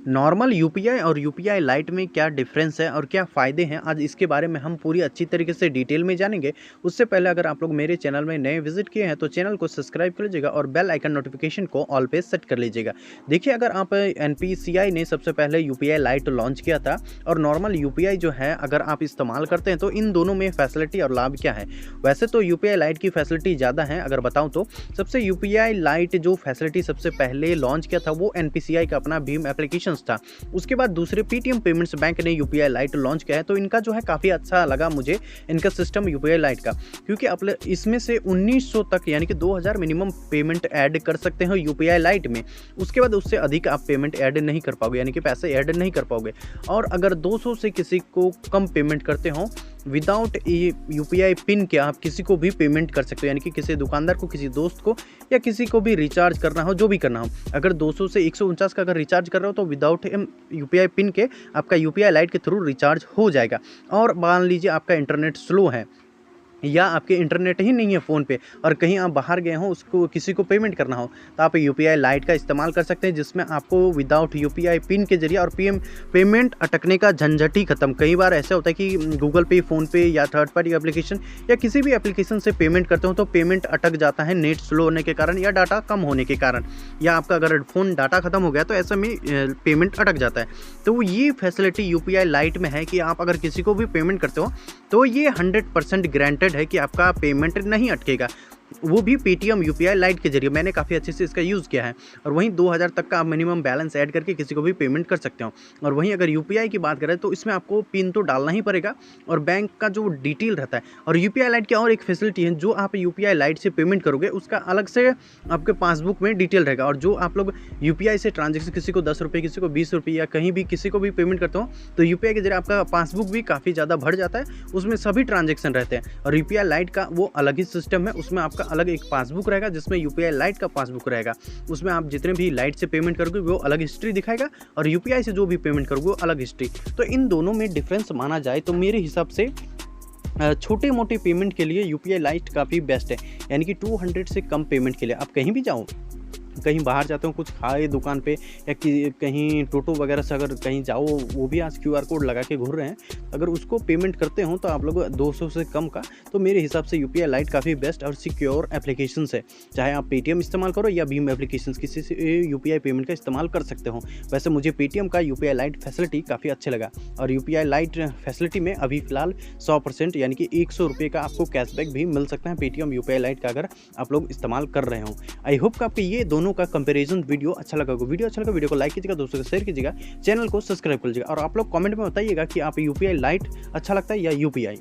Normal UPI और UPI light में क्या डिफरेंस है और क्या फ़ायदे हैं, आज इसके बारे में हम पूरी अच्छी तरीके से डिटेल में जानेंगे। उससे पहले अगर आप लोग मेरे चैनल में नए विजिट किए हैं तो चैनल को सब्सक्राइब कर लीजिएगा और बेल आइकन नोटिफिकेशन को ऑल पे सेट कर लीजिएगा। देखिए, अगर आप एनपीसीआई ने सबसे पहले यूपीआई लाइट लॉन्च किया था और नॉर्मल यूपीआई जो है अगर आप इस्तेमाल करते हैं तो इन दोनों में फैसिलिटी और लाभ क्या है। वैसे तो यूपीआई लाइट की फैसिलिटी ज़्यादा है। अगर बताऊँ तो सबसे यूपीआई लाइट जो फैसिलिटी सबसे पहले लॉन्च किया था वो एनपीसीआई का अपना भीम एप्लीकेशन था। उसके बाद दूसरे पेटीएम पेमेंट्स बैंक ने यूपीआई लाइट लॉन्च किया है, तो इनका जो है काफ़ी अच्छा लगा मुझे इनका सिस्टम यूपीआई लाइट का, क्योंकि आप इसमें से 1900 तक यानी कि 2000 मिनिमम पेमेंट ऐड कर सकते हो यूपीआई लाइट में। उसके बाद उससे अधिक आप पेमेंट ऐड नहीं कर पाओगे, यानी कि पैसे ऐड नहीं कर पाओगे। और अगर 200 से किसी को कम पेमेंट करते हो विदाउट यूपीआई पिन के आप किसी को भी पेमेंट कर सकते हो, यानी कि किसी दुकानदार को, किसी दोस्त को या किसी को भी रिचार्ज करना हो, जो भी करना हो। अगर 200 से 149 का अगर रिचार्ज कर रहे हो तो विदाउट यूपीआई पिन के आपका यूपीआई लाइट के थ्रू रिचार्ज हो जाएगा। और मान लीजिए आपका इंटरनेट स्लो है या आपके इंटरनेट ही नहीं है फ़ोन पे और कहीं आप बाहर गए हो, उसको किसी को पेमेंट करना हो, तो आप यूपीआई लाइट का इस्तेमाल कर सकते हैं, जिसमें आपको विदाउट यूपीआई पिन के जरिए और पेमेंट अटकने का झंझट ही खत्म। कई बार ऐसा होता है कि गूगल पे, फ़ोन पे या थर्ड पार्टी एप्लीकेशन या किसी भी एप्लीकेशन से पेमेंट करते हो तो पेमेंट अटक जाता है नेट स्लो होने के कारण या डाटा कम होने के कारण, या आपका अगर फ़ोन डाटा ख़त्म हो गया तो ऐसे में पेमेंट अटक जाता है। तो ये फैसिलिटी यूपीआई लाइट में है कि आप अगर किसी को भी पेमेंट करते हो तो ये 100% गारंटेड है कि आपका पेमेंट नहीं अटकेगा, वो भी पेटीएम यूपीआई लाइट के जरिए। मैंने काफ़ी अच्छे से इसका यूज़ किया है। और वहीं 2000 तक का आप मिनिमम बैलेंस ऐड करके किसी को भी पेमेंट कर सकते हो। और वहीं अगर यूपीआई की बात करें तो इसमें आपको पिन तो डालना ही पड़ेगा और बैंक का जो डिटेल रहता है। और यूपीआई लाइट की और एक फैसिलिटी है, जो आप यूपीआई लाइट से पेमेंट करोगे उसका अलग से आपके पासबुक में डिटेल रहेगा। और जो आप लोग यूपीआई से ट्रांजेक्शन, किसी को 10 रुपये, किसी को 20 रुपये या कहीं भी किसी को भी पेमेंट करते हो तो यूपीआई के जरिए आपका पासबुक भी काफ़ी ज़्यादा भर जाता है, उसमें सभी ट्रांजेक्शन रहते हैं। और यूपीआई लाइट का वो अलग ही सिस्टम है, उसमें आपका अलग एक पासबुक रहेगा जिसमें यूपीआई लाइट का पासबुक रहेगा। उसमें आप जितने भी लाइट से पेमेंट करोगे वो अलग हिस्ट्री दिखाएगा और यूपीआई से जो भी पेमेंट करोगे वो अलग हिस्ट्री। तो इन दोनों में डिफरेंस माना जाए तो मेरे हिसाब से छोटे मोटे पेमेंट के लिए यूपीआई लाइट काफ़ी बेस्ट है, यानी कि 200 से कम पेमेंट के लिए आप कहीं भी जाओ, कहीं बाहर जाते हो, कुछ खाए दुकान पे या कहीं टोटो वगैरह से अगर कहीं जाओ, वो भी आज क्यूआर कोड लगा के घूर रहे हैं, अगर उसको पेमेंट करते हो तो आप लोग 200 से कम का, तो मेरे हिसाब से यूपीआई लाइट काफ़ी बेस्ट और सिक्योर एप्लीकेशन है। चाहे आप पेटीएम इस्तेमाल करो या भीम एप्लीकेशन, किसी से यूपीआई पेमेंट का इस्तेमाल कर सकते हो। वैसे मुझे पेटीएम का यूपीआई लाइट फैसिलिटी काफ़ी अच्छा लगा। और यूपीआई लाइट फैसिलिटी में अभी फिलहाल 100% यानी कि 100 रुपये का आपको कैशबैक भी मिल सकता है पेटीएम यूपीआई लाइट का, अगर आप लोग इस्तेमाल कर रहे हो। आई होप कि आपको ये दोनों का कंपैरिजन वीडियो अच्छा लगा होगा। वीडियो अच्छा लगा वीडियो को लाइक कीजिएगा, दोस्तों को शेयर कीजिएगा, चैनल को सब्सक्राइब कर लीजिएगा और आप लोग कमेंट में बताइएगा कि आप यूपीआई लाइट अच्छा लगता है या यूपीआई।